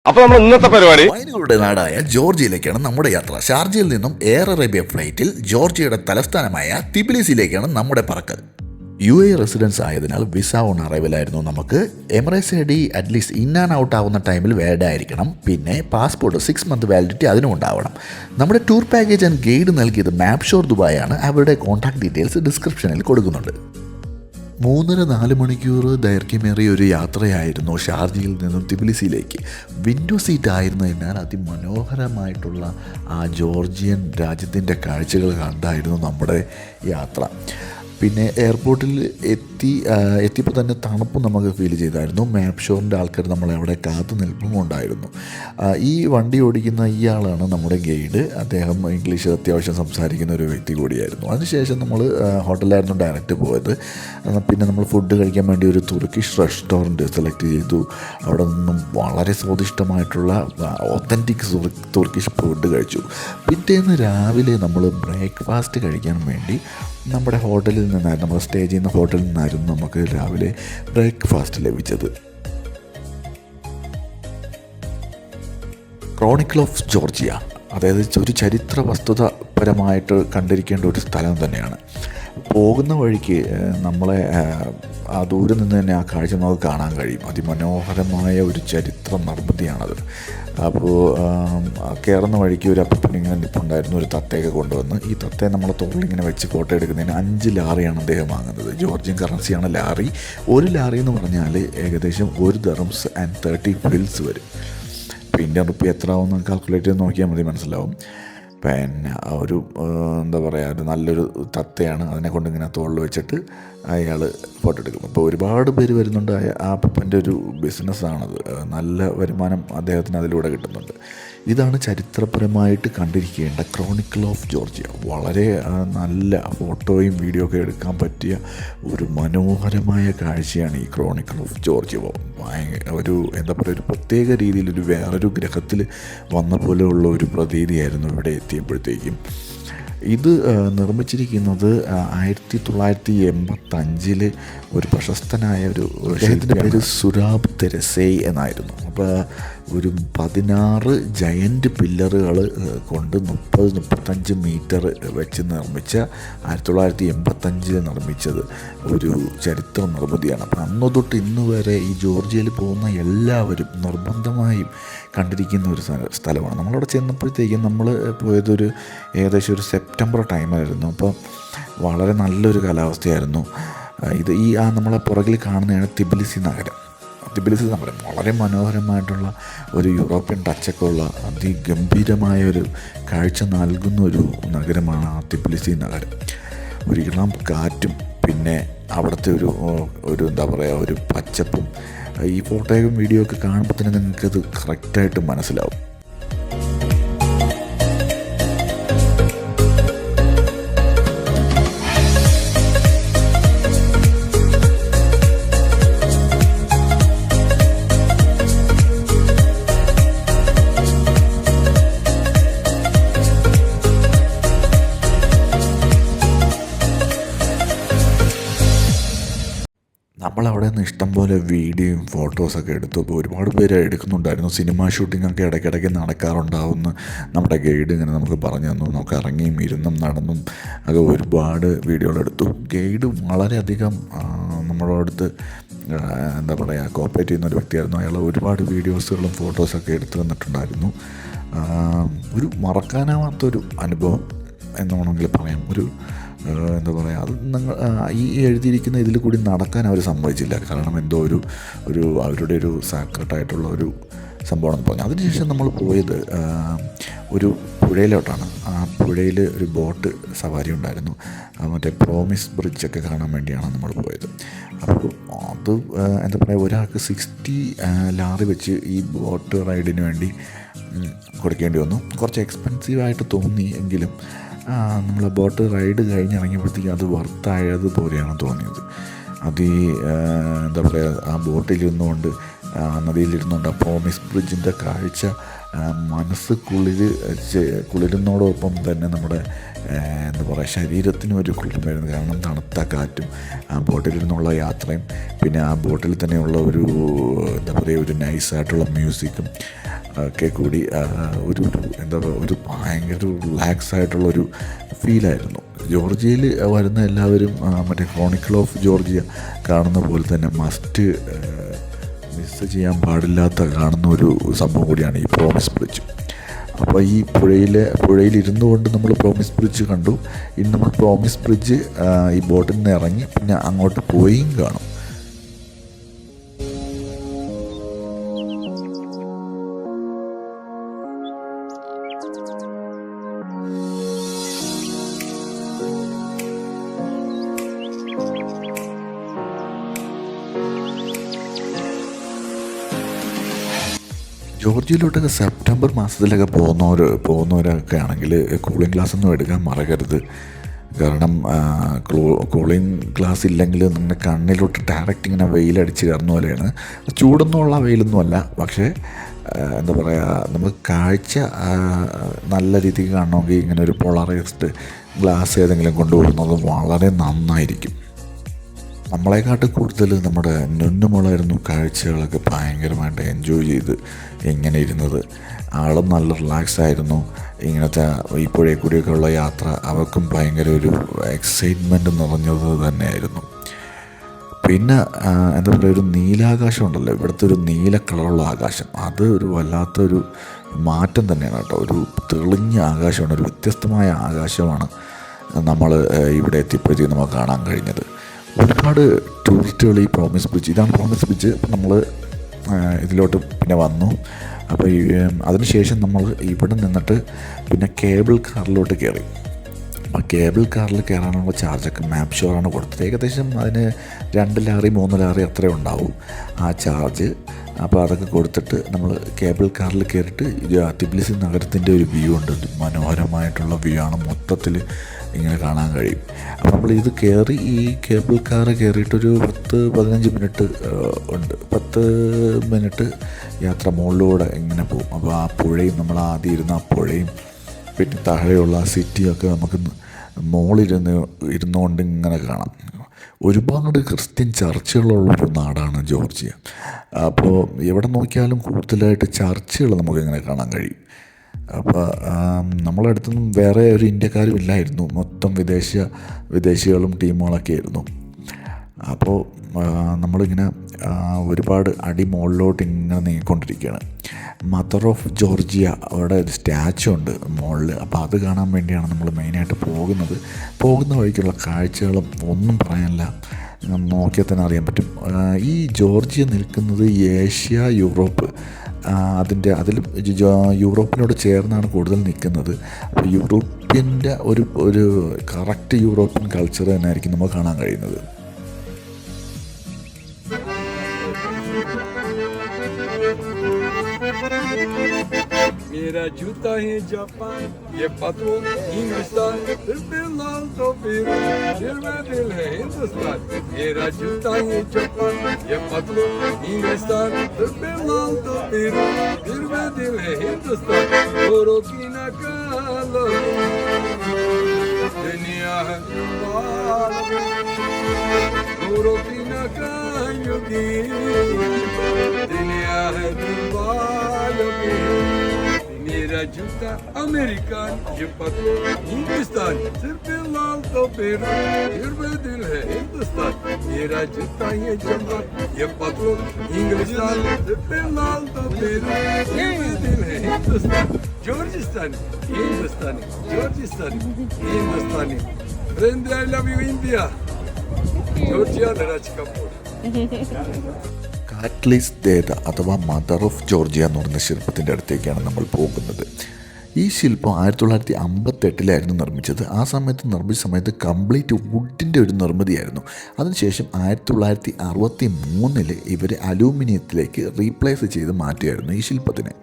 അപ്പോൾ നമ്മൾ ഇന്നത്തെ പരിപാടി വൈനുകളുടെ നാടായ ജോർജിയയിലേക്കാണ് നമ്മുടെ യാത്ര. ഷാർജയിൽ നിന്നും എയർ അറേബ്യ ഫ്ലൈറ്റിൽ ജോർജിയയുടെ തലസ്ഥാനമായ തിബിലിസിയിലേക്കാണ് നമ്മുടെ പറക്കൽ. UAE റെസിഡൻസ് ആയതിനാൽ വിസ ഓൺ അറൈവലായിരുന്നു നമുക്ക്. Emirates I D at least in and out ആവുന്ന ടൈമിൽ വാലിഡ് ആയിരിക്കണം. പിന്നെ പാസ്പോർട്ട് 6 month വാലിഡിറ്റി അതിനും ഉണ്ടാവണം. നമ്മുടെ ടൂർ പാക്കേജ് ആൻഡ് ഗൈഡ് നൽകിയത് മാപ്ഷോർ ദുബായ് ആണ്. അവരുടെ കോൺടാക്ട് ഡീറ്റെയിൽസ് ഡിസ്ക്രിപ്ഷനിൽ കൊടുക്കുന്നുണ്ട്. 3-4 മണിക്കൂർ ദൈർഘ്യമേറിയ ഒരു യാത്രയായിരുന്നു ഷാർജയിൽ നിന്നും തിബിലിസിയിലേക്ക്. വിൻഡോ സീറ്റ് ആയിരുന്നതിനാൽ അതിമനോഹരമായിട്ടുള്ള ആ ജോർജിയൻ രാജ്യത്തിൻ്റെ കാഴ്ചകൾ കണ്ടായിരുന്നു നമ്മുടെ യാത്ര. പിന്നെ എയർപോർട്ടിൽ എത്തിയപ്പോൾ തന്നെ തണുപ്പ് നമുക്ക് ഫീൽ ചെയ്തായിരുന്നു. മാപ്പ് ഷോറിൻ്റെ ആൾക്കാർ നമ്മളെ അവിടെ കാത്തു നിൽപ്പും ഉണ്ടായിരുന്നു. ഈ വണ്ടി ഓടിക്കുന്ന ഇയാളാണ് നമ്മുടെ ഗൈഡ്. അദ്ദേഹം ഇംഗ്ലീഷ് അത്യാവശ്യം സംസാരിക്കുന്ന ഒരു വ്യക്തി കൂടിയായിരുന്നു. അതിനുശേഷം നമ്മൾ ഹോട്ടലിലായിരുന്നു ഡയറക്റ്റ് പോയത്. പിന്നെ നമ്മൾ ഫുഡ് കഴിക്കാൻ വേണ്ടി ഒരു തുർക്കിഷ് റെസ്റ്റോറൻറ്റ് സെലക്ട് ചെയ്തു. അവിടെ നിന്നും വളരെ സ്വാദിഷ്ടമായിട്ടുള്ള ഒത്തൻറ്റിക് തുർക്കിഷ് ഫുഡ് കഴിച്ചു. പിറ്റേന്ന് രാവിലെ നമ്മൾ ബ്രേക്ക്ഫാസ്റ്റ് കഴിക്കാൻ വേണ്ടി നമ്മുടെ ഹോട്ടലിൽ നിന്നായിരുന്നു, നമ്മൾ സ്റ്റേ ചെയ്യുന്ന ഹോട്ടലിൽ നിന്നായിരുന്നു നമുക്ക് രാവിലെ ബ്രേക്ക്ഫാസ്റ്റ് ലഭിച്ചത്. ക്രോണിക്കിൾ ഓഫ് ജോർജിയ, അതായത് ഒരു ചരിത്ര വസ്തുതാപരമായിട്ട് കണ്ടിരിക്കേണ്ട ഒരു സ്ഥലം തന്നെയാണ്. പോകുന്ന വഴിക്ക് നമ്മളെ ആ ദൂരെ നിന്ന് തന്നെ ആ കാഴ്ച നമുക്ക് കാണാൻ കഴിയും. അതിമനോഹരമായ ഒരു ചരിത്ര നിർമ്മിതിയാണത്. അപ്പോൾ കയറുന്ന വഴിക്ക് ഒരു അപ്പൻ ഇങ്ങനെ നിൽപ്പുണ്ടായിരുന്നു, ഒരു തത്തയൊക്കെ കൊണ്ടുവന്ന്. ഈ തത്തയെ നമ്മളെ തോളിലിങ്ങനെ വെച്ച് ഫോട്ടോ എടുക്കുന്നതിന് 5 ലാറിയാണ് അദ്ദേഹം വാങ്ങുന്നത്. ജോർജിയൻ കറൻസിയാണ് ലാറി. ഒരു ലാറി എന്ന് പറഞ്ഞാൽ ഏകദേശം 1 dirhams and 30 fils വരും. ഇപ്പോൾ ഇന്ത്യൻ റുപ്പി എത്ര ആവുമെന്ന് കാൽക്കുലേറ്റ് ചെയ്ത് നോക്കിയാൽ മതി, മനസ്സിലാവും. പിന്നെ ഒരു എന്താ പറയുക, ഒരു നല്ലൊരു തത്തയാണ്. അതിനെ കൊണ്ട് ഇങ്ങനെ തോളിൽ വെച്ചിട്ട് അയാൾ ഫോട്ടോ എടുക്കും. അപ്പോൾ ഒരുപാട് പേര് വരുന്നുണ്ട്. ആ പപ്പൻ്റെ ഒരു ബിസിനസ്സാണത്. നല്ല വരുമാനം അദ്ദേഹത്തിന് അതിലൂടെ കിട്ടുന്നുണ്ട്. ഇതാണ് ചരിത്രപരമായിട്ട് കണ്ടിരിക്കേണ്ട ക്രോണിക്കിൾ ഓഫ് ജോർജിയ. വളരെ നല്ല ഫോട്ടോയും വീഡിയോ ഒക്കെ എടുക്കാൻ പറ്റിയ ഒരു മനോഹരമായ കാഴ്ചയാണ് ഈ ക്രോണിക്കിൾ ഓഫ് ജോർജിയ. ഒരു എന്താ പറയുക, ഒരു പ്രത്യേക രീതിയിൽ വേറൊരു ഗ്രഹത്തിൽ വന്ന പോലെയുള്ള ഒരു പ്രതീതിയായിരുന്നു ഇവിടെ എത്തിയപ്പോഴത്തേക്കും. ഇത് നിർമ്മിച്ചിരിക്കുന്നത് 1985 ഒരു പ്രശസ്തനായ ഒരു അദ്ദേഹത്തിൻ്റെ പേര് സുരാബ് തെരസേയ് എന്നായിരുന്നു. അപ്പോൾ ഒരു 16 ജയൻറ്റ് പില്ലറുകൾ കൊണ്ട് 30-35 മീറ്റർ വെച്ച് നിർമ്മിച്ച 1985 നിർമ്മിച്ചത് ഒരു ചരിത്ര നിർമ്മിതിയാണ്. അപ്പം അന്ന് തൊട്ട് ഇന്ന് വരെ ഈ ജോർജിയയിൽ പോകുന്ന എല്ലാവരും നിർബന്ധമായും കണ്ടിരിക്കുന്ന ഒരു സ്ഥലമാണ്. നമ്മളവിടെ ചെന്നപ്പോഴത്തേക്കും നമ്മൾ പോയതൊരു ഏകദേശം ഒരു സെപ്റ്റംബർ ടൈമായിരുന്നു. അപ്പോൾ വളരെ നല്ലൊരു കാലാവസ്ഥയായിരുന്നു. ഇത് നമ്മളെ പുറകിൽ കാണുന്നതാണ് തിബിലിസി നഗരം. വളരെ മനോഹരമായിട്ടുള്ള ഒരു യൂറോപ്യൻ ടച്ചൊക്കെ ഉള്ള അതിഗംഭീരമായ ഒരു കാഴ്ച നൽകുന്ന ഒരു നഗരമാണ് ആ തിബിലിസി നഗരം. ഒരു ഇളം കാറ്റും പിന്നെ അവിടുത്തെ ഒരു എന്താ പറയുക, ഒരു പച്ചപ്പും. ഈ ഫോട്ടോയും വീഡിയോ ഒക്കെ കാണുമ്പോൾ തന്നെ നിങ്ങൾക്കത് കറക്റ്റായിട്ട് മനസ്സിലാവും. നമ്മളവിടെ നിന്ന് ഇഷ്ടംപോലെ വീഡിയോയും ഫോട്ടോസൊക്കെ എടുത്തു. അപ്പോൾ ഒരുപാട് പേര് എടുക്കുന്നുണ്ടായിരുന്നു. സിനിമ ഷൂട്ടിങ്ങൊക്കെ ഇടയ്ക്കിടയ്ക്ക് നടക്കാറുണ്ടാവുമെന്ന് നമ്മുടെ ഗൈഡ് ഇങ്ങനെ നമുക്ക് പറഞ്ഞു തന്നു. നമുക്ക് ഇറങ്ങിയും ഇരുന്നും നടന്നും ഒക്കെ ഒരുപാട് വീഡിയോകളെടുത്തു. ഗൈഡ് വളരെയധികം നമ്മളോടടുത്ത് എന്താ പറയുക, കോപ്പറേറ്റ് ചെയ്യുന്ന ഒരു വ്യക്തിയായിരുന്നു. അയാൾ ഒരുപാട് വീഡിയോസുകളും ഫോട്ടോസൊക്കെ എടുത്തു തന്നിട്ടുണ്ടായിരുന്നു. ഒരു മറക്കാനാവാത്തൊരു അനുഭവം എന്ന് വേണമെങ്കിൽ പറയാം. എന്താ പറയുക, അത് ഈ എഴുതിയിരിക്കുന്ന ഇതിൽ കൂടി നടക്കാൻ അവർ സമ്മതിച്ചില്ല. കാരണം എന്തോ അവരുടെ ഒരു സാക്രട്ടായിട്ടുള്ള ഒരു സംഭവമാണെന്ന് പറഞ്ഞു. അതിനുശേഷം നമ്മൾ പോയത് ഒരു പുഴയിലോട്ടാണ്. ആ പുഴയിൽ ഒരു ബോട്ട് സവാരി ഉണ്ടായിരുന്നു. മറ്റേ പ്രോമിസ് ബ്രിഡ്ജൊക്കെ കാണാൻ വേണ്ടിയാണ് നമ്മൾ പോയത്. അപ്പോൾ അത് എന്താ പറയുക, ഒരാൾക്ക് 60 ലാറി വെച്ച് ഈ ബോട്ട് റൈഡിന് വേണ്ടി കൊടുക്കേണ്ടി വന്നു. കുറച്ച് എക്സ്പെൻസീവായിട്ട് തോന്നി എങ്കിലും നമ്മൾ ബോട്ട് റൈഡ് കഴിഞ്ഞിറങ്ങിയപ്പോഴത്തേക്കും അത് വർത്തായതുപോലെയാണ് തോന്നിയത്. എന്താ പറയുക, ആ ബോട്ടിലിരുന്നുകൊണ്ട് നദിയിലിരുന്നുകൊണ്ട് ആ പ്രോമിസ് ബ്രിഡ്ജിൻ്റെ കാഴ്ച മനസ്സ് കുളിരുന്നതോടൊപ്പം തന്നെ നമ്മുടെ എന്താ പറയുക, ശരീരത്തിനും ഒരു കുളിർമയായിരുന്നു. കാരണം തണുത്ത കാറ്റും ആ ബോട്ടിലിരുന്നുള്ള യാത്രയും പിന്നെ ആ ബോട്ടിൽ തന്നെയുള്ള എന്താ പറയുക, ഒരു നൈസായിട്ടുള്ള മ്യൂസിക്കും ഒക്കെ കൂടി എന്താ പറയുക, ഒരു ഭയങ്കര റിലാക്സ് ആയിട്ടുള്ളൊരു ഫീലായിരുന്നു. ജോർജിയയിൽ വരുന്ന എല്ലാവരും മറ്റേ ക്രോണിക്കിൾ ഓഫ് ജോർജിയ കാണുന്ന പോലെ തന്നെ മസ്റ്റ് മിസ് ചെയ്യാൻ പാടില്ലാത്ത കാണുന്ന ഒരു സംഭവം കൂടിയാണ് ഈ പ്രോമിസ് ബ്രിഡ്ജ്. അപ്പോൾ ഈ പുഴയിലിരുന്നു കൊണ്ട് നമ്മൾ പ്രോമിസ് ബ്രിഡ്ജ് കണ്ടു. ഇനി നമ്മൾ പ്രോമിസ് ബ്രിഡ്ജ് ഈ ബോട്ടിൽ നിന്ന് ഇറങ്ങി പിന്നെ അങ്ങോട്ട് പോയും കാണും. ജോർജിയയിലോട്ടൊക്കെ സെപ്റ്റംബർ മാസത്തിലൊക്കെ പോകുന്നവരൊക്കെ ആണെങ്കിൽ കൂളിംഗ് ഗ്ലാസ് ഒന്നും എടുക്കാൻ മറക്കരുത്. കാരണം കൂളിംഗ് ഗ്ലാസ് ഇല്ലെങ്കിൽ നമ്മുടെ കണ്ണിലോട്ട് ഡയറക്റ്റ് ഇങ്ങനെ വെയിലടിച്ച് കയറുന്ന പോലെയാണ്. ചൂടൊന്നുമുള്ള വെയിലൊന്നുമല്ല, പക്ഷേ എന്താ പറയുക, നമുക്ക് കാഴ്ച നല്ല രീതിക്ക് കാണണമെങ്കിൽ ഇങ്ങനെ ഒരു പോളറൈസ്ഡ് ഗ്ലാസ് ഏതെങ്കിലും കൊണ്ടുപോകുന്നത് വളരെ നന്നായിരിക്കും. നമ്മളെക്കാട്ട് കൂടുതൽ നമ്മുടെ നുന്നുമോളായിരുന്നു കാഴ്ചകളൊക്കെ ഭയങ്കരമായിട്ട് എൻജോയ് ചെയ്ത് ഇങ്ങനെ ഇരുന്നത്. ആളും നല്ല റിലാക്സ് ആയിരുന്നു. ഇങ്ങനത്തെ ഈ പുഴയിൽ കൂടിയൊക്കെ ഉള്ള യാത്ര അവർക്കും ഭയങ്കര ഒരു എക്സൈറ്റ്മെൻറ്റ് നിറഞ്ഞത് തന്നെയായിരുന്നു. പിന്നെ എന്താ പറയുക, ഒരു നീലാകാശം ഉണ്ടല്ലോ, ഇവിടുത്തെ ഒരു നീല കളറുള്ള ആകാശം, അത് ഒരു വല്ലാത്തൊരു മാറ്റം തന്നെയാണ് കേട്ടോ. ഒരു തെളിഞ്ഞ ആകാശമാണ്, ഒരു വ്യത്യസ്തമായ ആകാശമാണ് നമ്മൾ ഇവിടെ എത്തിയപ്പോഴത്തേക്ക് നമുക്ക് കാണാൻ കഴിഞ്ഞത്. ഒരുപാട് ടൂറിസ്റ്റുകൾ ഈ പ്രോമിസ് ബ്രിഡ്ജ്, ഇതാണ് പ്രോമിസ് ബ്രിഡ്ജ്. നമ്മൾ ഇതിലോട്ട് പിന്നെ വന്നു. അപ്പോൾ അതിനുശേഷം നമ്മൾ ഇവിടെ നിന്നിട്ട് പിന്നെ കേബിൾ കാറിലോട്ട് കയറി. അപ്പോൾ കേബിൾ കാറിൽ കയറാനുള്ള ചാർജൊക്കെ മാപ്പ് ഷോറാണ് കൊടുത്തത്. ഏകദേശം അതിന് 2 ലാറി 3 ലാറി അത്രേ ഉണ്ടാവും ആ ചാർജ്. അപ്പോൾ അതൊക്കെ കൊടുത്തിട്ട് നമ്മൾ കേബിൾ കാറിൽ കയറിയിട്ട് തിബ്ലിസി നഗരത്തിൻ്റെ ഒരു വ്യൂ ഉണ്ട്. മനോഹരമായിട്ടുള്ള വ്യൂ ആണ്, മൊത്തത്തിൽ ഇങ്ങനെ കാണാൻ കഴിയും. അപ്പോൾ നമ്മൾ ഇത് കയറി, ഈ കേബിൾ കാർ കയറിയിട്ടൊരു 10-15 മിനിറ്റ് ഉണ്ട്. 10 മിനിറ്റ് യാത്ര മുകളിലൂടെ ഇങ്ങനെ പോകും. അപ്പോൾ ആ പുഴയും, നമ്മൾ ആദ്യം ഇരുന്ന ആ പുഴയും പിന്നെ താഴെയുള്ള ആ സിറ്റിയൊക്കെ നമുക്ക് ഇരുന്നുകൊണ്ട് ഇങ്ങനെ കാണാം. ഒരുപാട് ക്രിസ്ത്യൻ ചർച്ചുകളുള്ളൊരു നാടാണ് ജോർജിയ. അപ്പോൾ എവിടെ നോക്കിയാലും കൂടുതലായിട്ട് ചർച്ചുകൾ നമുക്കിങ്ങനെ കാണാൻ കഴിയും. അപ്പോൾ നമ്മളെ അടുത്തൊന്നും വേറെ ഒരു ഇന്ത്യക്കാരും ഇല്ലായിരുന്നു, മൊത്തം വിദേശികളും ടീമുകളൊക്കെ ആയിരുന്നു. അപ്പോൾ നമ്മളിങ്ങനെ ഒരുപാട് മുകളിലോട്ട് ഇങ്ങനെ നീങ്ങിക്കൊണ്ടിരിക്കുകയാണ്. മദർ ഓഫ് ജോർജിയ, അവിടെ ഒരു സ്റ്റാച്ചു ഉണ്ട് മുകളിൽ. അപ്പോൾ അത് കാണാൻ വേണ്ടിയാണ് നമ്മൾ മെയിനായിട്ട് പോകുന്ന വഴിക്കുള്ള കാഴ്ചകളും ഒന്നും പറയാനില്ല, നോക്കിയാൽ തന്നെ അറിയാൻ പറ്റും. ഈ ജോർജിയ നിൽക്കുന്നത് ഏഷ്യ, യൂറോപ്പ്, അതിൽ യൂറോപ്പിനോട് ചേർന്നാണ് കൂടുതൽ നിൽക്കുന്നത്. അപ്പോൾ യൂറോപ്യൻ്റെ ഒരു കറക്റ്റ് യൂറോപ്യൻ കൾച്ചർ തന്നെയായിരിക്കും നമുക്ക് കാണാൻ കഴിയുന്നത്. मेरा जूता है जापान, ये पतलून हिंदुस्तान, बिलाल तो फिर में दिल है हिंदुस्तान. मेरा जूता है जापान, ये पतलून हिंदुस्तान, बिलाल तो फिर में दिल है हिंदुस्तान. औरों की न कालो दुनिया है औरों की न कायोगी दुनिया है वालों की. मेरा जूता अमेरिकन, ये पतलून हिंदुस्तान, सिर्फ लाल तो फिर में दिल है हिंदुस्तान. मेरा जूता ये जंगल, ये पतलून हिंदुस्तान, सिर्फ लाल तो फिर में दिल है हिंदुस्तान. जॉर्जिस्तान हिंदुस्तानी, जॉर्जिस्तान हिंदुस्तानी. Friend, I love you India. Georgia Raj Kapoor. കാറ്റ്ലിസ് ദേദ അഥവാ മദർ ഓഫ് ജോർജിയ എന്ന് പറയുന്ന ശില്പത്തിൻ്റെ അടുത്തേക്കാണ് നമ്മൾ പോകുന്നത്. ഈ ശില്പം 1958 നിർമ്മിച്ചത്. ആ നിർമ്മിച്ച സമയത്ത് കംപ്ലീറ്റ് വുഡിൻ്റെ ഒരു നിർമ്മിതിയായിരുന്നു. അതിനുശേഷം 1963 ഇവർ അലൂമിനിയത്തിലേക്ക് റീപ്ലേസ് ചെയ്ത് മാറ്റുകയായിരുന്നു ഈ ശില്പത്തിനെ.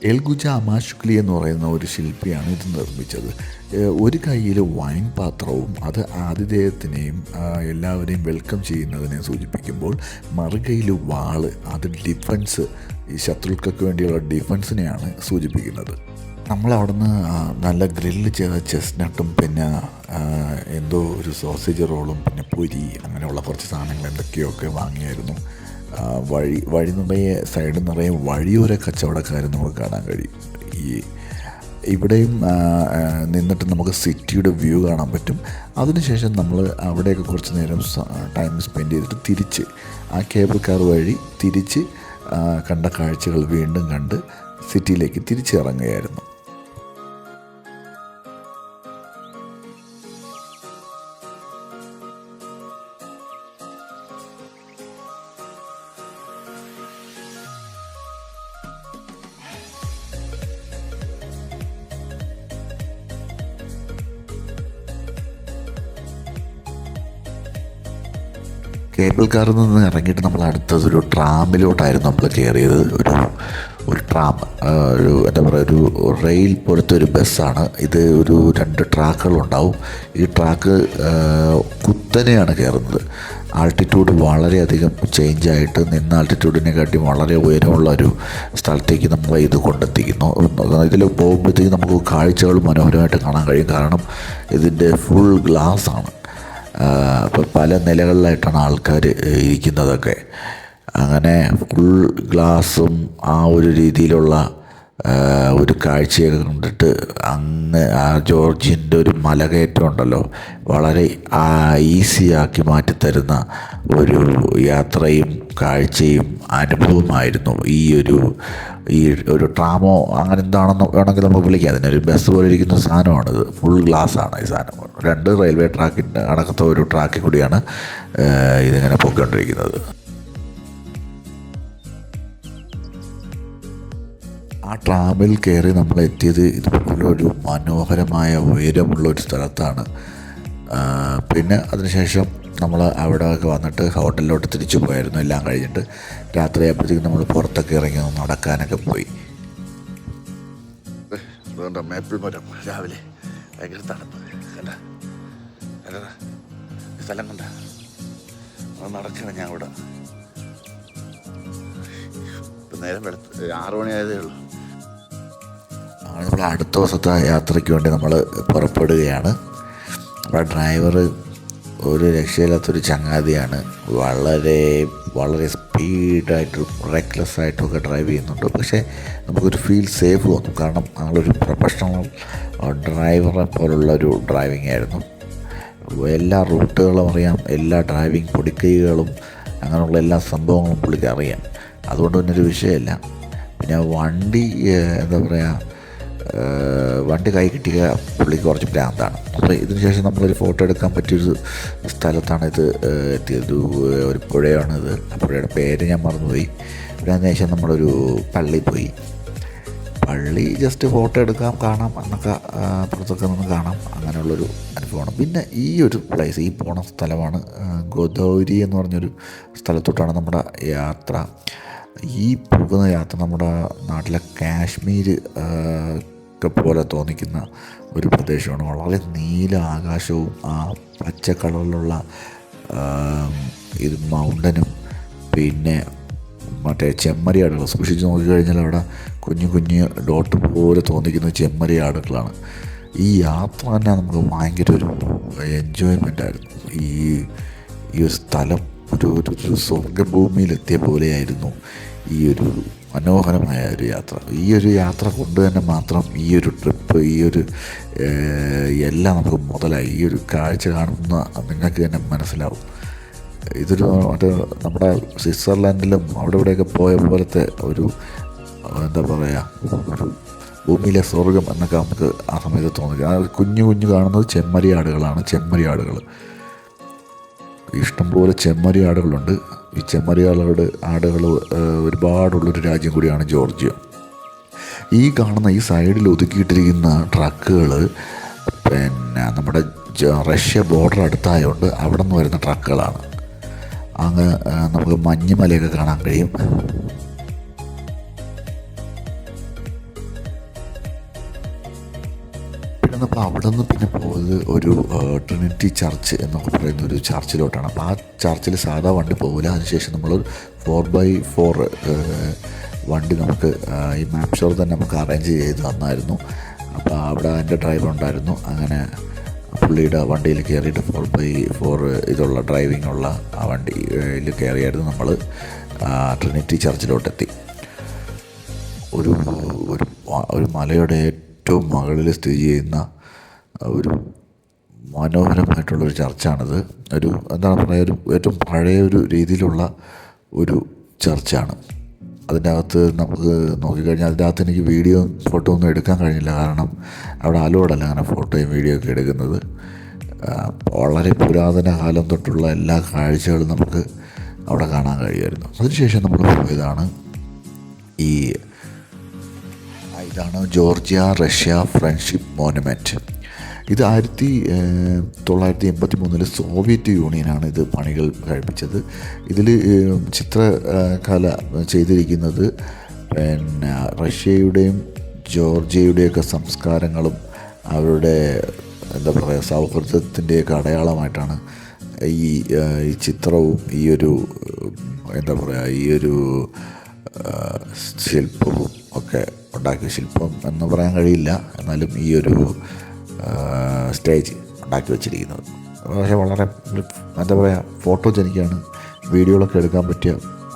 എൽഗുജ അമാഷുക്ലി എന്ന് പറയുന്ന ഒരു ശില്പിയാണ് ഇത് നിർമ്മിച്ചത്. ഒരു കയ്യിൽ വൈൻ പാത്രവും, അത് ആതിഥേയത്തിനെയും എല്ലാവരെയും വെൽക്കം ചെയ്യുന്നതിനെ സൂചിപ്പിക്കുമ്പോൾ, മറുകയിൽ വാള്, അത് ഡിഫൻസ്, ഈ ശത്രുക്കൾക്ക് വേണ്ടിയുള്ള ഡിഫൻസിനെയാണ് സൂചിപ്പിക്കുന്നത്. നമ്മളവിടുന്ന് നല്ല ഗ്രില്ല് ചെയ്ത ചെസ്നട്ടും പിന്നെ എന്തോ ഒരു സോസേജ് റോളും പിന്നെ പൊരി അങ്ങനെയുള്ള കുറച്ച് സാധനങ്ങൾ എന്തൊക്കെയൊക്കെ വാങ്ങിയായിരുന്നു. വഴി നിറയെ സൈഡ് നിറയെ വഴിയോര കച്ചവടക്കാരും നമുക്ക് കാണാൻ കഴിയും. ഇവിടെയും നിന്നിട്ട് നമുക്ക് സിറ്റിയുടെ വ്യൂ കാണാൻ പറ്റും. അതിനുശേഷം നമ്മൾ അവിടെയൊക്കെ കുറച്ച് നേരം ടൈം സ്പെൻഡ് ചെയ്തിട്ട് തിരിച്ച് ആ കേബിൾ കാർ വഴി തിരിച്ച് കണ്ട കാഴ്ചകൾ വീണ്ടും കണ്ട് സിറ്റിയിലേക്ക് തിരിച്ചിറങ്ങുകയായിരുന്നു. കേബിൾ കാറിൽ നിന്ന് ഇറങ്ങിയിട്ട് നമ്മൾ അടുത്തതൊരു ട്രാമിലോട്ടായിരുന്നു നമ്മൾ കയറിയത്. ഒരു ട്രാം, എന്താ പറയുക, ഒരു റെയിൽ പോലത്തെ ഒരു ബസ്സാണ് ഇത്. 2 ട്രാക്കുകളുണ്ടാവും. ഈ ട്രാക്ക് കുത്തനെയാണ് കയറുന്നത്. ആൾട്ടിറ്റ്യൂഡ് വളരെയധികം ചേഞ്ചായിട്ട് നിന്ന ആൾട്ടിറ്റ്യൂഡിനെക്കാട്ടി വളരെ ഉയരമുള്ള ഒരു സ്ഥലത്തേക്ക് നമ്മളെ ഇത് കൊണ്ടെത്തിക്കുന്നു. ഇതിൽ പോകുമ്പോഴത്തേക്ക് നമുക്ക് കാഴ്ചകൾ മനോഹരമായിട്ട് കാണാൻ കഴിയും. കാരണം ഇതിൻ്റെ ഫുൾ ഗ്ലാസ്സാണ്. അപ്പോൾ പല നിലകളിലായിട്ടാണ് ആൾക്കാർ ഇരിക്കുന്നതൊക്കെ. അങ്ങനെ ഫുൾ ഗ്ലാസും ആ ഒരു രീതിയിലുള്ള ഒരു കാഴ്ചയൊക്കെ കണ്ടിട്ട് അങ്ങ് ആ ജോർജിയൻ്റെ ഒരു മലകയറ്റം ഉണ്ടല്ലോ, വളരെ ഈസിയാക്കി മാറ്റിത്തരുന്ന ഒരു യാത്രയും കാഴ്ചയും അനുഭവമായിരുന്നു ഈ ഒരു ട്രാമോ അങ്ങനെ എന്താണെന്ന് വേണമെങ്കിൽ നമുക്ക് വിളിക്കാം. അതിനൊരു ബസ് പോലെ ഇരിക്കുന്ന സാധനമാണിത്. ഫുൾ ഗ്ലാസ്സാണ് ഈ സാധനം. 2 റെയിൽവേ ട്രാക്കിൻ്റെ അടക്കത്തെ ഒരു ട്രാക്കിൽ കൂടിയാണ് ഇതിങ്ങനെ പോയിക്കൊണ്ടിരിക്കുന്നത്. ആ ട്രാമിൽ കയറി നമ്മൾ എത്തിയത് ഇതുപോലെ ഒരു മനോഹരമായ ഉയരമുള്ളൊരു സ്ഥലത്താണ്. പിന്നെ അതിനുശേഷം നമ്മൾ അവിടെയൊക്കെ വന്നിട്ട് ഹോട്ടലിലോട്ട് തിരിച്ചു പോയായിരുന്നു. എല്ലാം കഴിഞ്ഞിട്ട് രാത്രിയായപ്പോഴത്തേക്കും നമ്മൾ പുറത്തൊക്കെ ഇറങ്ങി നടക്കാനൊക്കെ പോയി. മേപ്പിൾ മരം രാവിലെ ഭയങ്കര തണുപ്പ് കണ്ട സ്ഥലം കണ്ട നടക്കണം. ഞാൻ ഇവിടെ ഇപ്പം നേരം 6 മണിയായതേ ഉള്ളൂ. നമ്മൾ അടുത്ത ദിവസത്തെ യാത്രയ്ക്ക് വേണ്ടി നമ്മൾ പുറപ്പെടുകയാണ്. അപ്പോൾ ഡ്രൈവർ ഒരു രക്ഷയില്ലാത്തൊരു ചങ്ങാതിയാണ്. വളരെ സ്പീഡായിട്ടും റെക്ലെസ്സായിട്ടും ഒക്കെ ഡ്രൈവ് ചെയ്യുന്നുണ്ട്. പക്ഷേ നമുക്കൊരു ഫീൽ സേഫ് തോന്നും. കാരണം നമ്മളൊരു പ്രൊഫഷണൽ ഡ്രൈവറെ പോലുള്ള ഒരു ഡ്രൈവിംഗ് ആയിരുന്നു. എല്ലാ റൂട്ടുകളും അറിയാം, എല്ലാ ഡ്രൈവിംഗ് പൊടിക്കൈകളും അങ്ങനെയുള്ള എല്ലാ സംഭവങ്ങളും പുള്ളിക്ക് അറിയാം. അതുകൊണ്ട് തന്നെ ഒരു വിഷയമില്ല. പിന്നെ വണ്ടി എന്താ പറയുക, വണ്ടി കൈ കിട്ടിയ പുള്ളിക്ക് കുറച്ച് ഭ്രാന്താണ്. അപ്പോൾ ഇതിന് ശേഷം നമ്മളൊരു ഫോട്ടോ എടുക്കാൻ പറ്റിയൊരു സ്ഥലത്താണ് ഇത് എത്തിയത്. ഒരു പുഴയാണിത്. ആ പുഴയുടെ പേര് ഞാൻ മറന്നുപോയി. പിന്നെ അതിന് ശേഷം നമ്മളൊരു പള്ളി പോയി. പള്ളി ജസ്റ്റ് ഫോട്ടോ എടുക്കാം, കാണാം എന്നൊക്കെ പുറത്തൊക്കെ നിന്ന് കാണാം. അങ്ങനെയുള്ളൊരു അനുഭവമാണ്. പിന്നെ ഈ ഒരു പ്ലേസ്, ഈ പോണ സ്ഥലമാണ് ഗോദാവരി എന്ന് പറഞ്ഞൊരു സ്ഥലത്തോട്ടാണ് നമ്മുടെ യാത്ര. ഈ പോകുന്ന യാത്ര നമ്മുടെ നാട്ടിലെ കാശ്മീർ ഒക്കെ പോലെ തോന്നിക്കുന്ന ഒരു പ്രദേശമാണ്. വളരെ നീല ആകാശവും ആ പച്ച കളറിലുള്ള ഇത് മൗണ്ടനും പിന്നെ മറ്റേ ചെമ്മരിയാടുകൾ സൂക്ഷിച്ച് നോക്കിക്കഴിഞ്ഞാൽ അവിടെ കുഞ്ഞു ഡോട്ട് പോലെ തോന്നിക്കുന്ന ചെമ്മരിയാടുകളാണ്. ഈ യാത്ര തന്നെ നമുക്ക് ഭയങ്കര ഒരു എൻജോയ്മെൻ്റ് ആയിരുന്നു. ഈ ഒരു സ്ഥലം ഒരു സ്വർഗ്ഗഭൂമിയിലെത്തിയ പോലെയായിരുന്നു ഈ ഒരു മനോഹരമായ ഒരു യാത്ര. ഈ ഒരു യാത്ര കൊണ്ട് തന്നെ മാത്രം ഈ ഒരു ട്രിപ്പ്, ഈ ഒരു എല്ലാം നമുക്ക് മുതലായി. ഈ ഒരു കാഴ്ച കാണുന്ന നിങ്ങൾക്ക് തന്നെ മനസ്സിലാവും. ഇതൊരു നമ്മുടെ സ്വിറ്റ്സർലാൻഡിലും അവിടെ ഇവിടെയൊക്കെ പോയ പോലത്തെ ഒരു എന്താ പറയുക, ഒരു ഭൂമിയിലെ സ്വർഗം എന്നൊക്കെ നമുക്ക് ആ സമയത്ത് തോന്നി. ആ കുഞ്ഞു കാണുന്നത് ചെമ്മരിയാടുകളാണ്. ചെമ്മരിയാടുകൾ ഇഷ്ടംപോലെ ചെമ്മരിയാടുകളുണ്ട്. ഈ ആടുകൾ ഒരുപാടുള്ളൊരു രാജ്യം കൂടിയാണ് ജോർജിയ. ഈ കാണുന്ന ഈ സൈഡിൽ ഒതുക്കിയിട്ടിരിക്കുന്ന ട്രക്കുകൾ പിന്നെ നമ്മുടെ റഷ്യ ബോർഡർ അടുത്തായതുകൊണ്ട് അവിടെ നിന്ന് വരുന്ന ട്രക്കുകളാണ്. അങ്ങ് നമുക്ക് മഞ്ഞുമലയൊക്കെ കാണാൻ കഴിയും. പിന്നെ നമ്മൾ അവിടെ നിന്ന് പിന്നെ പോയത് ഒരു ട്രിനിറ്റി ചർച്ച് എന്നൊക്കെ പറയുന്ന ഒരു ചർച്ചിലോട്ടാണ്. അപ്പോൾ ആ ചർച്ചിൽ സാധാ വണ്ടി പോകില്ല. അതിനുശേഷം നമ്മൾ 4x4 വണ്ടി നമുക്ക് ഈ മാപ്പ് ഷോർ തന്നെ നമുക്ക് അറേഞ്ച് ചെയ്ത് തന്നായിരുന്നു. അപ്പോൾ അവിടെ എൻ്റെ ഡ്രൈവർ ഉണ്ടായിരുന്നു. അങ്ങനെ പുള്ളിയുടെ വണ്ടിയിൽ കയറിയിട്ട് 4x4 ഇതുള്ള ഡ്രൈവിംഗ് ഉള്ള ആ വണ്ടിയിൽ കയറിയായിരുന്നു നമ്മൾ ട്രിനിറ്റി ചർച്ചിലോട്ടെത്തി. ഒരു ഒരു ഒരു മലയുടെ ഏറ്റവും മുകളിൽ സ്ഥിതി ചെയ്യുന്ന ഒരു മനോഹരമായിട്ടുള്ളൊരു ചർച്ചാണിത്. ഒരു എന്താണ് പറയുക, ഒരു ഏറ്റവും പഴയ ഒരു രീതിയിലുള്ള ഒരു ചർച്ചാണ്. അതിൻ്റെ അകത്ത് നമുക്ക് നോക്കിക്കഴിഞ്ഞാൽ അതിൻ്റെ അകത്ത് എനിക്ക് വീഡിയോ ഫോട്ടോ ഒന്നും എടുക്കാൻ കഴിഞ്ഞില്ല. കാരണം അവിടെ അലോഡല്ല അങ്ങനെ ഫോട്ടോയും വീഡിയോ ഒക്കെ എടുക്കുന്നത്. വളരെ പുരാതന കാലം തൊട്ടുള്ള എല്ലാ കാഴ്ചകളും നമുക്ക് അവിടെ കാണാൻ കഴിയുമായിരുന്നു. അതിനുശേഷം നമ്മൾ പോയതാണ് ഇതാണ് ജോർജിയ റഷ്യ ഫ്രണ്ട്ഷിപ്പ് മോണുമെൻറ്റ്. ഇത് 1983 സോവിയറ്റ് യൂണിയനാണ് ഇത് പണികൾ കഴിപ്പിച്ചത്. ഇതിൽ ചിത്രകല ചെയ്തിരിക്കുന്നത് പിന്നെ റഷ്യയുടെയും ജോർജിയയുടെയൊക്കെ സംസ്കാരങ്ങളും അവരുടെ എന്താ പറയുക സൗഹൃദത്തിൻ്റെയൊക്കെ അടയാളമായിട്ടാണ് ഈ ചിത്രവും ഈ ഒരു എന്താ പറയുക ഈ ഒരു ശില്പവും ഒക്കെ ഉണ്ടാക്കിയ ശില്പം എന്ന് പറയാൻ കഴിയില്ല, എന്നാലും ഈ ഒരു സ്റ്റേജ് ഉണ്ടാക്കി വച്ചിരിക്കുന്നത്. പക്ഷേ വളരെ എന്താ പറയുക ഫോട്ടോജനിക്കാണ്, വീഡിയോകളൊക്കെ എടുക്കാൻ പറ്റിയ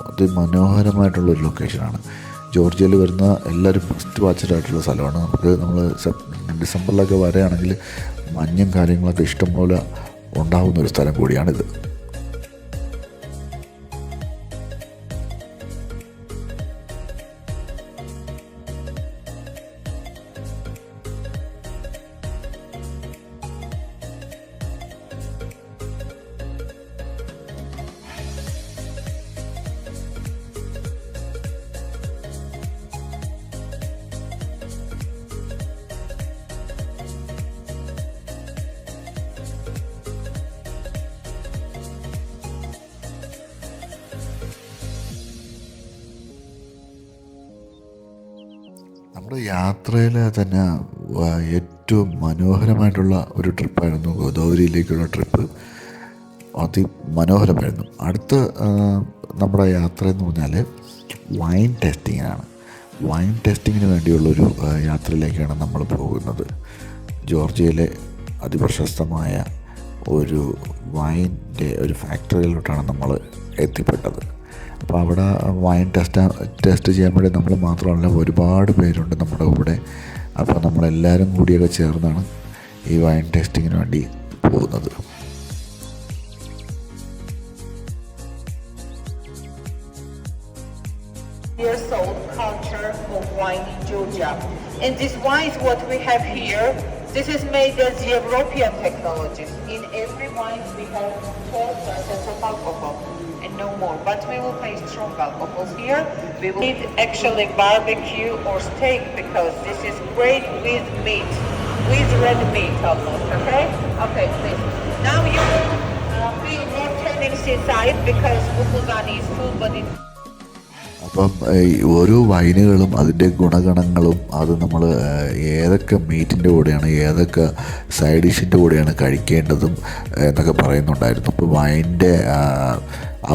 അതിമനോഹരമായിട്ടുള്ളൊരു ലൊക്കേഷനാണ്. ജോർജിയയിൽ വരുന്ന എല്ലാവരും ഫസ്റ്റ് വാച്ചഡായിട്ടുള്ള സ്ഥലമാണ്. നമ്മൾ ഡിസംബറിലൊക്കെ വരികയാണെങ്കിൽ മഞ്ഞും കാര്യങ്ങളൊക്കെ ഇഷ്ടംപോലെ ഉണ്ടാകുന്നൊരു സ്ഥലം കൂടിയാണിത്. നമ്മുടെ യാത്രയിൽ തന്നെ ഏറ്റവും മനോഹരമായിട്ടുള്ള ഒരു ട്രിപ്പായിരുന്നു ഗോദാവരിയിലേക്കുള്ള ട്രിപ്പ്. അതിമനോഹരമായിരുന്നു. അടുത്ത നമ്മുടെ യാത്ര എന്ന് പറഞ്ഞാൽ വൈൻ ടേസ്റ്റിങ്ങിനാണ്. വൈൻ ടേസ്റ്റിങ്ങിന് വേണ്ടിയുള്ളൊരു യാത്രയിലേക്കാണ് നമ്മൾ പോകുന്നത്. ജോർജിയയിലെ അതിപ്രശസ്തമായ ഒരു വൈൻ്റെ ഒരു ഫാക്ടറിയിലോട്ടാണ് നമ്മൾ എത്തിപ്പെട്ടത്. അപ്പോൾ അവിടെ വൈൻ ടെസ്റ്റ് ചെയ്യാൻ വേണ്ടി നമ്മൾ മാത്രമല്ല ഒരുപാട് പേരുണ്ട് നമ്മുടെ കൂടെ. അപ്പോൾ നമ്മളെല്ലാവരും കൂടിയൊക്കെ ചേർന്നാണ് ഈ വൈൻ ടേസ്റ്റിങ്ങിന് വേണ്ടി പോകുന്നത്. Years old culture of wine in Georgia, and this wine is what we have here. This is made as European technologies. In every wine we have 12% of alcohol and no more. But we will taste strong alcohols here. We will eat actually barbecue or steak because this is great with meat, with red meat almost. Okay? Okay, please. Now you will feel more tannins inside because Bukulgani is full bodied. അപ്പം ഓരോ വൈനുകളും അതിൻ്റെ ഗുണഗണങ്ങളും അത് നമ്മൾ ഏതൊക്കെ മീറ്റിൻ്റെ കൂടെയാണ് ഏതൊക്കെ side ഡിഷിൻ്റെ കൂടെയാണ് കഴിക്കേണ്ടതും എന്നൊക്കെ പറയുന്നുണ്ടായിരുന്നു. അപ്പോൾ വൈൻ്റെ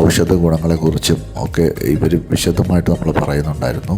ഔഷധ ഗുണങ്ങളെക്കുറിച്ചും ഒക്കെ ഇവർ വിശദമായിട്ട് നമ്മൾ പറയുന്നുണ്ടായിരുന്നു.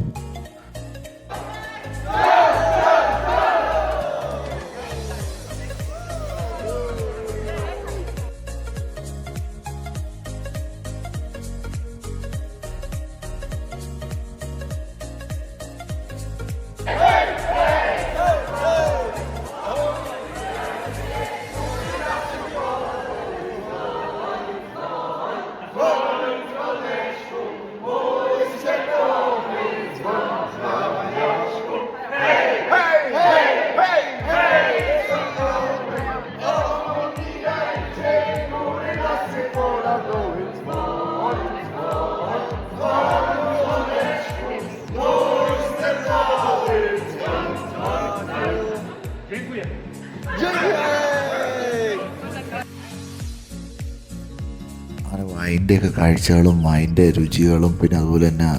അങ്ങനെ വൈൻ്റെയൊക്കെ കാഴ്ചകളും വൈൻ്റെ രുചികളും പിന്നെ അതുപോലെ തന്നെ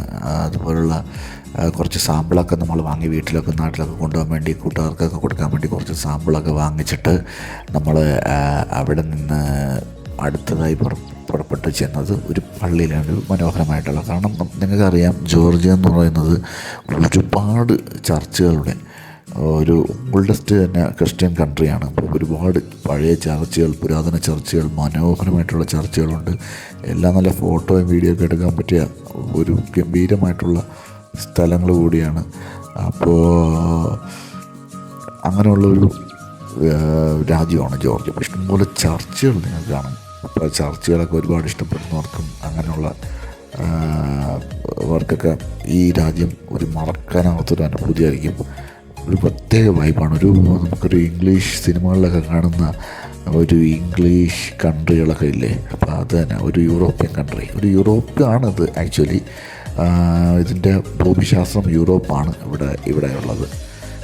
അതുപോലുള്ള കുറച്ച് സാമ്പിളൊക്കെ നമ്മൾ വാങ്ങി വീട്ടിലൊക്കെ നാട്ടിലൊക്കെ കൊണ്ടുപോകാൻ വേണ്ടി കൂട്ടുകാർക്കൊക്കെ കൊടുക്കാൻ വേണ്ടി കുറച്ച് സാമ്പിളൊക്കെ വാങ്ങിച്ചിട്ട് നമ്മൾ അവിടെ നിന്ന് അടുത്തതായി പുറപ്പെട്ട് ചെന്നത് ഒരു പള്ളിയിലാണ്. മനോഹരമായിട്ടുള്ള, കാരണം നിങ്ങൾക്കറിയാം ജോർജിയ എന്ന് പറയുന്നത് ഒരുപാട് ചർച്ചുകളുടെ ഒരു ഓൾഡസ്റ്റ് തന്നെ ക്രിസ്ത്യൻ കൺട്രിയാണ്. അപ്പോൾ ഒരുപാട് പഴയ ചർച്ചുകൾ, പുരാതന ചർച്ചുകൾ, മനോഹരമായിട്ടുള്ള ചർച്ചുകളുണ്ട്. എല്ലാം നല്ല ഫോട്ടോയും വീഡിയോ ഒക്കെ എടുക്കാൻ പറ്റിയ ഒരു ഗംഭീരമായിട്ടുള്ള സ്ഥലങ്ങൾ കൂടിയാണ്. അപ്പോൾ അങ്ങനെയുള്ളൊരു രാജ്യമാണ് ജോർജിയ. അപ്പോൾ ഇഷ്ടംപോലെ ചർച്ചുകൾ നിങ്ങൾക്ക് കാണും. അപ്പോൾ ചർച്ചുകളൊക്കെ ഒരുപാട് ഇഷ്ടപ്പെടുന്നവർക്കും അങ്ങനെയുള്ള അവർക്കൊക്കെ ഈ രാജ്യം ഒരു മറക്കാനാവാത്തൊരു അനുഭൂതിയായിരിക്കും. ഒരു പ്രത്യേക വൈബാണ്. നമുക്കൊരു ഇംഗ്ലീഷ് സിനിമകളിലൊക്കെ കാണുന്ന ഒരു ഇംഗ്ലീഷ് കൺട്രികളൊക്കെ ഇല്ലേ, അപ്പോൾ അത് തന്നെ ഒരു യൂറോപ്യൻ കൺട്രി. ഒരു യൂറോപ്പാണത് ആക്ച്വലി. ഇതിൻ്റെ ഭൂമിശാസ്ത്രം യൂറോപ്പാണ് ഇവിടെ ഉള്ളത്.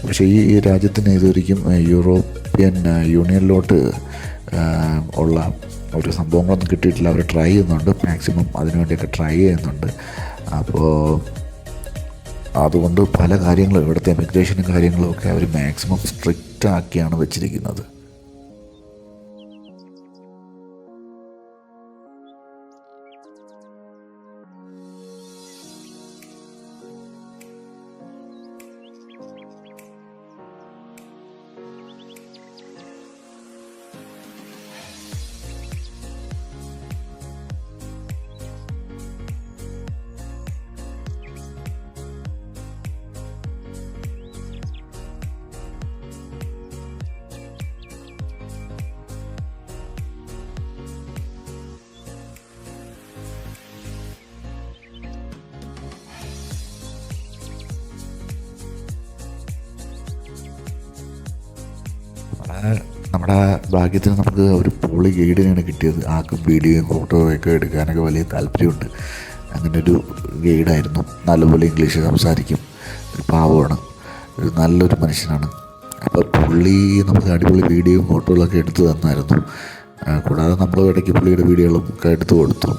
പക്ഷേ ഈ രാജ്യത്തിന് ഇതൊരിക്കും യൂറോപ്യൻ യൂണിയനിലോട്ട് ഉള്ള ഒരു സംഭവങ്ങളൊന്നും കിട്ടിയിട്ടില്ല. അവർ ട്രൈ ചെയ്യുന്നുണ്ട്, മാക്സിമം അതിനുവേണ്ടിയൊക്കെ ട്രൈ ചെയ്യുന്നുണ്ട്. അപ്പോൾ അതുകൊണ്ട് പല കാര്യങ്ങളും ഇവിടുത്തെ എമിഗ്രേഷനും കാര്യങ്ങളും ഒക്കെ അവർ മാക്സിമം സ്ട്രിക്റ്റ് ആക്കിയാണ് വെച്ചിരിക്കുന്നത്. നമ്മുടെ ഭാഗ്യത്തിന് നമുക്ക് ഒരു പൊളി ഗൈഡിനെയാണ് കിട്ടിയത്. ആർക്കും വീഡിയോയും ഫോട്ടോയൊക്കെ എടുക്കാനൊക്കെ വലിയ താല്പര്യമുണ്ട്. അങ്ങനെ ഒരു ഗൈഡായിരുന്നു. നല്ലപോലെ ഇംഗ്ലീഷ് സംസാരിക്കും, ഒരു പാവമാണ്, ഒരു നല്ലൊരു മനുഷ്യനാണ്. അപ്പോൾ പുള്ളി നമുക്ക് അടിപൊളി വീഡിയോയും ഫോട്ടോകളൊക്കെ എടുത്തു തന്നായിരുന്നു. കൂടാതെ നമ്മൾ ഇടയ്ക്ക് പുള്ളിയുടെ വീഡിയോകളും ഒക്കെ എടുത്തു കൊടുത്തു.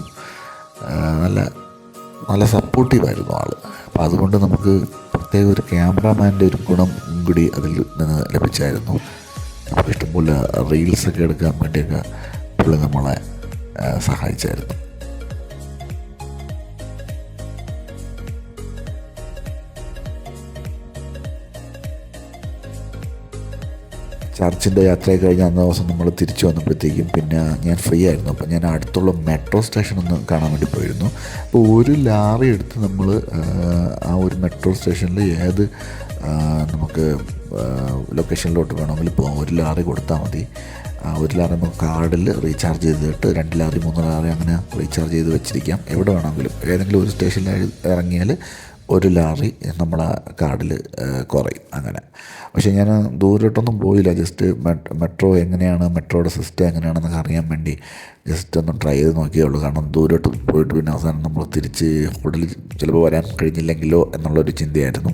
നല്ല സപ്പോർട്ടീവായിരുന്നു ആൾ. അപ്പോൾ അതുകൊണ്ട് നമുക്ക് പ്രത്യേക ഒരു ക്യാമറാമാൻ്റെ ഒരു ഗുണം കൂടി അതിൽ നിന്ന് ലഭിച്ചായിരുന്നു. നമുക്ക് ഇഷ്ടംപോലെ റീൽസൊക്കെ എടുക്കാൻ വേണ്ടിയൊക്കെ പുള്ളി നമ്മളെ സഹായിച്ചായിരുന്നു. ചർച്ചിൻ്റെ യാത്രയൊക്കെ കഴിഞ്ഞ് അന്ന ദിവസം നമ്മൾ തിരിച്ചു വന്നപ്പോഴത്തേക്കും പിന്നെ ഞാൻ ഫ്രീ ആയിരുന്നു. അപ്പോൾ ഞാൻ അടുത്തുള്ള മെട്രോ സ്റ്റേഷൻ ഒന്ന് കാണാൻ വേണ്ടി പോയിരുന്നു. അപ്പോൾ ഒരു ലാറി എടുത്ത് നമ്മൾ ആ ഒരു മെട്രോ സ്റ്റേഷനിൽ ഏത് നമുക്ക് ലൊക്കേഷനിലോട്ട് വേണമെങ്കിൽ പോകാം. ഒരു ലാറി കൊടുത്താൽ മതി. ഒരു ലാറി നമുക്ക് കാർഡിൽ റീചാർജ് ചെയ്തിട്ട് 2 ലാറി 3 ലാറി അങ്ങനെ റീചാർജ് ചെയ്ത് വെച്ചിരിക്കാം. എവിടെ വേണമെങ്കിലും ഏതെങ്കിലും ഒരു സ്റ്റേഷനിൽ ഇറങ്ങിയാൽ ഒരു ലാറി നമ്മളെ കാർഡിൽ കുറയും അങ്ങനെ. പക്ഷേ ഞാൻ ദൂരോട്ടൊന്നും പോയില്ല. ജസ്റ്റ് മെട്രോ എങ്ങനെയാണ്, മെട്രോയുടെ സിസ്റ്റം എങ്ങനെയാണെന്നൊക്കെ അറിയാൻ വേണ്ടി ജസ്റ്റ് ഒന്ന് ട്രൈ ചെയ്ത് നോക്കിയേ ഉള്ളൂ. കാരണം ദൂരോട്ട് പോയിട്ട് പിന്നെ അവസാനം നമ്മൾ തിരിച്ച് ഹോട്ടലിൽ ചിലപ്പോൾ വരാൻ കഴിഞ്ഞില്ലെങ്കിലോ എന്നുള്ളൊരു ചിന്തയായിരുന്നു.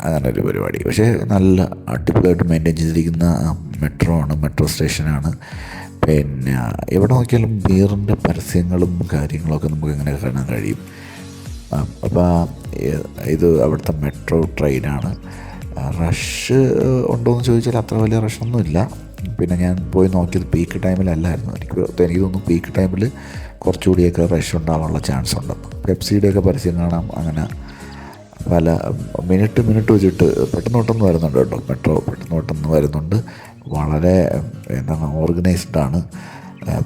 അങ്ങനെ ഒരു പരിപാടി. പക്ഷേ നല്ല അടിപൊളിയായിട്ട് മെയിൻറ്റെയിൻ ചെയ്തിരിക്കുന്ന മെട്രോ സ്റ്റേഷനാണ്. പിന്നെ എവിടെ നോക്കിയാലും ബിയറിൻ്റെ പരസ്യങ്ങളും കാര്യങ്ങളൊക്കെ നമുക്ക് ഇങ്ങനെ കാണാൻ കഴിയും. അപ്പോൾ ഇത് അവിടുത്തെ മെട്രോ ട്രെയിനാണ്. റഷ് ഉണ്ടോയെന്ന് ചോദിച്ചാൽ അത്ര വലിയ റഷൊന്നുമില്ല. പിന്നെ ഞാൻ പോയി നോക്കിയത് പീക്ക് ടൈമിലല്ലായിരുന്നു. എനിക്ക് തോന്നുന്നു പീക്ക് ടൈമിൽ കുറച്ചുകൂടിയൊക്കെ റഷ് ഉണ്ടാവാനുള്ള ചാൻസ് ഉണ്ടെന്ന്. പെപ്സിയുടെയൊക്കെ പരസ്യം കാണാം. അങ്ങനെ പല മിനിറ്റ് വെച്ചിട്ട് പെട്ടെന്ന് വരുന്നുണ്ട് കേട്ടോ. മെട്രോ പെട്ടെന്ന് വരുന്നുണ്ട്. വളരെ ഓർഗനൈസ്ഡാണ്.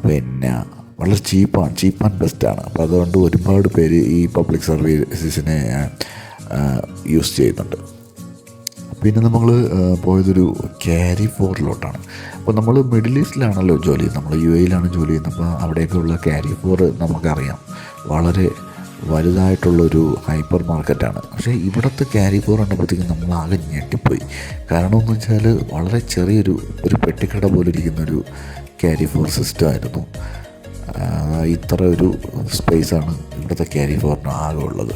പിന്നെ വളരെ ചീപ്പ് ആൻഡ് ബെസ്റ്റാണ്. അപ്പോൾ അതുകൊണ്ട് ഒരുപാട് പേര് ഈ പബ്ലിക് സർവീസസിനെ യൂസ് ചെയ്യുന്നുണ്ട്. പിന്നെ നമ്മൾ പോയതൊരു ക്യാരി ഫോറിലോട്ടാണ്. അപ്പോൾ നമ്മൾ മിഡിൽ ഈസ്റ്റിലാണല്ലോ ജോലി ചെയ്യുന്നത്, നമ്മൾ UAE ജോലി ചെയ്യുന്നത്. അപ്പോൾ അവിടെയൊക്കെയുള്ള ക്യാരി ഫോർ നമുക്കറിയാം, വളരെ വലുതായിട്ടുള്ളൊരു ഹൈപ്പർ മാർക്കറ്റാണ്. പക്ഷേ ഇവിടുത്തെ ക്യാരി ഫോർ കണ്ടപ്പോഴത്തേക്കും നമ്മളാകെ ഞെട്ടിപ്പോയി. കാരണം എന്ന് വെച്ചാൽ വളരെ ചെറിയൊരു പെട്ടിക്കട പോലെ ഇരിക്കുന്നൊരു ക്യാരി ഫോർ സിസ്റ്റമായിരുന്നു. ഇത്ര ഒരു സ്പേസാണ് ഇവിടുത്തെ ക്യാരി ഫോറിന് ആകെ ഉള്ളത്.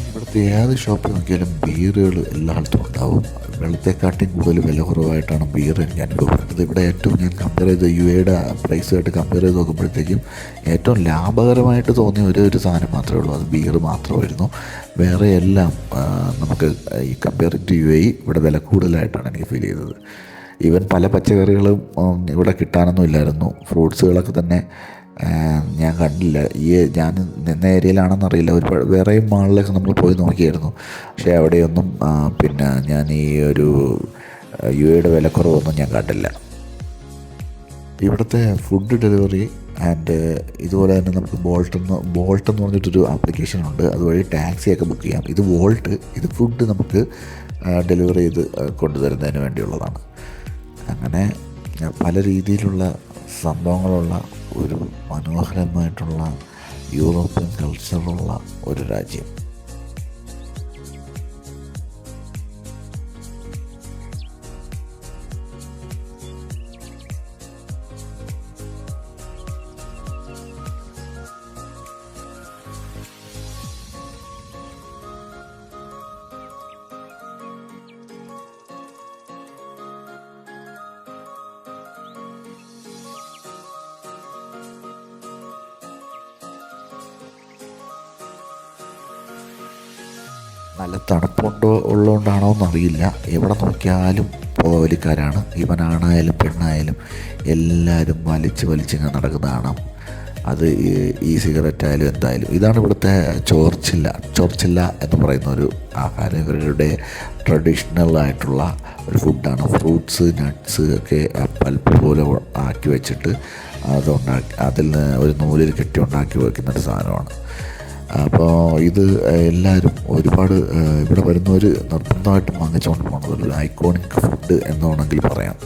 ഇവിടുത്തെ ഏത് ഷോപ്പിൽ നോക്കിയാലും ബീറുകൾ എല്ലായിടത്തും ഉണ്ടാവും. വെള്ളത്തെക്കാട്ടിയും കൂടുതൽ വില കുറവായിട്ടാണ് ബീർ എനിക്ക് അനുഭവപ്പെട്ടത്. ഇവിടെ ഏറ്റവും ഞാൻ കമ്പയർ ചെയ്ത് UAEയുടെ പ്രൈസുമായിട്ട് കമ്പയർ ചെയ്ത് നോക്കുമ്പോഴത്തേക്കും ഏറ്റവും ലാഭകരമായിട്ട് തോന്നിയ ഒരു സാധനം മാത്രമേ ഉള്ളൂ, അത് ബീർ മാത്രമായിരുന്നു. വേറെ എല്ലാം നമുക്ക് ഈ കമ്പയർ ടു UAE ഇവിടെ വില കൂടുതലായിട്ടാണ് എനിക്ക് ഫീൽ ചെയ്തത്. ഈവൻ പല പച്ചക്കറികളും ഇവിടെ കിട്ടാനൊന്നും ഇല്ലായിരുന്നു. ഫ്രൂട്ട്സുകളൊക്കെ തന്നെ ഞാൻ കണ്ടില്ല. ഞാൻ നിന്ന ഏരിയയിലാണെന്നറിയില്ല, ഒരുപാട് വേറെയും മാളിലൊക്കെ നമ്മൾ പോയി നോക്കിയായിരുന്നു. പക്ഷേ അവിടെയൊന്നും പിന്നെ ഞാൻ ഈ ഒരു UAEയുടെ വിലക്കുറവൊന്നും ഞാൻ കണ്ടില്ല. ഇവിടുത്തെ ഫുഡ് ഡെലിവറി ആൻഡ് ഇതുപോലെ തന്നെ നമുക്ക് ബോൾട്ട് എന്ന് പറഞ്ഞിട്ടൊരു ആപ്ലിക്കേഷനുണ്ട്. അതുവഴി ടാക്സിയൊക്കെ ബുക്ക് ചെയ്യാം. ഇത് വോൾട്ട്, ഇത് ഫുഡ് നമുക്ക് ഡെലിവറി ചെയ്ത് കൊണ്ടുതരുന്നതിന് വേണ്ടിയുള്ളതാണ്. അങ്ങനെ പല രീതിയിലുള്ള സംഭവങ്ങളുള്ള ഒരു മനോഹരമായിട്ടുള്ള യൂറോപ്യൻ കൾച്ചറുള്ള ഒരു രാജ്യം. നല്ല ഉള്ളതുകൊണ്ടാണോ എന്നറിയില്ല, എവിടെ നോക്കിയാലും പുകവലിക്കാരാണ്. ഇവനാണായാലും പെണ്ണായാലും എല്ലാവരും വലിച്ചിങ്ങനെ നടക്കുന്ന കാണാം. അത് ഈ സിഗരറ്റായാലും എന്തായാലും. ഇതാണ് ഇവിടുത്തെ ചോർച്ചില്ല എന്ന് പറയുന്ന ഒരു ആഹാരം. ഇവരുടെ ട്രഡീഷണൽ ആയിട്ടുള്ള ഒരു ഫുഡാണ്. ഫ്രൂട്ട്സ്, നട്ട്സ് ഒക്കെ പൽപ്പ് പോലെ ആക്കി വെച്ചിട്ട് അതിൽ നിന്ന് ഒരു നൂലിൽ കെട്ടി ഉണ്ടാക്കി വയ്ക്കുന്നൊരു സാധനമാണ്. അപ്പോൾ ഇത് എല്ലാവരും ഒരുപാട് ഇവിടെ വരുന്നവർ നിർബന്ധമായിട്ടും വാങ്ങിച്ചുകൊണ്ട് പോകുന്നത് ഒരു ഐക്കോണിക് ഫുഡ് എന്ന് വേണമെങ്കിൽ പറയാം.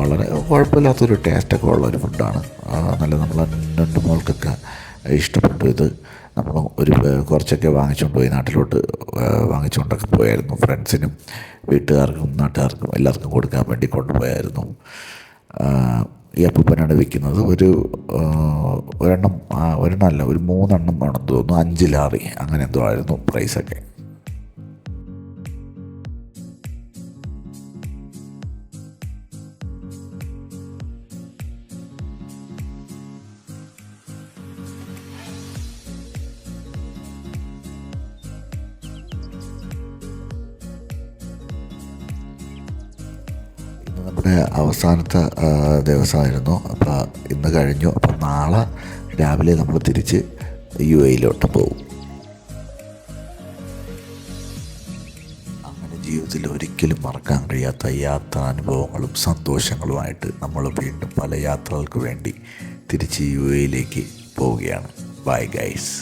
വളരെ കുഴപ്പമില്ലാത്തൊരു ടേസ്റ്റൊക്കെ ഉള്ളൊരു ഫുഡാണ്. നല്ല എൻ്റെ മോൾക്കൊക്കെ ഇഷ്ടപ്പെട്ടു. ഇത് നമ്മൾ കുറച്ചൊക്കെ വാങ്ങിച്ചുകൊണ്ട് പോയി നാട്ടിലോട്ട് വാങ്ങിച്ചുകൊണ്ടൊക്കെ പോയായിരുന്നു. ഫ്രണ്ട്സിനും വീട്ടുകാർക്കും നാട്ടുകാർക്കും എല്ലാവർക്കും കൊടുക്കാൻ വേണ്ടി കൊണ്ടുപോയായിരുന്നു. ഈ അപ്പൂപ്പനാണ് വിൽക്കുന്നത്. ഒരെണ്ണമല്ല, ഒരു 3 എണ്ണം ആണെന്ന് തോന്നുന്നു. 5 ലാറി അങ്ങനെ എന്തോ ആയിരുന്നു പ്രൈസൊക്കെ. നമ്മുടെ അവസാനത്തെ ദിവസമായിരുന്നു. അപ്പോൾ ഇന്ന് കഴിഞ്ഞു. അപ്പോൾ നാളെ രാവിലെ നമ്മൾ തിരിച്ച് UAEയിലോട്ട് പോകും. അങ്ങനെ ജീവിതത്തിൽ ഒരിക്കലും മറക്കാൻ കഴിയാത്ത യാത്രാനുഭവങ്ങളും സന്തോഷങ്ങളുമായിട്ട് നമ്മൾ വീണ്ടും പല യാത്രകൾക്ക് വേണ്ടി തിരിച്ച് UAEയിലേക്ക് പോവുകയാണ്. Bye guys.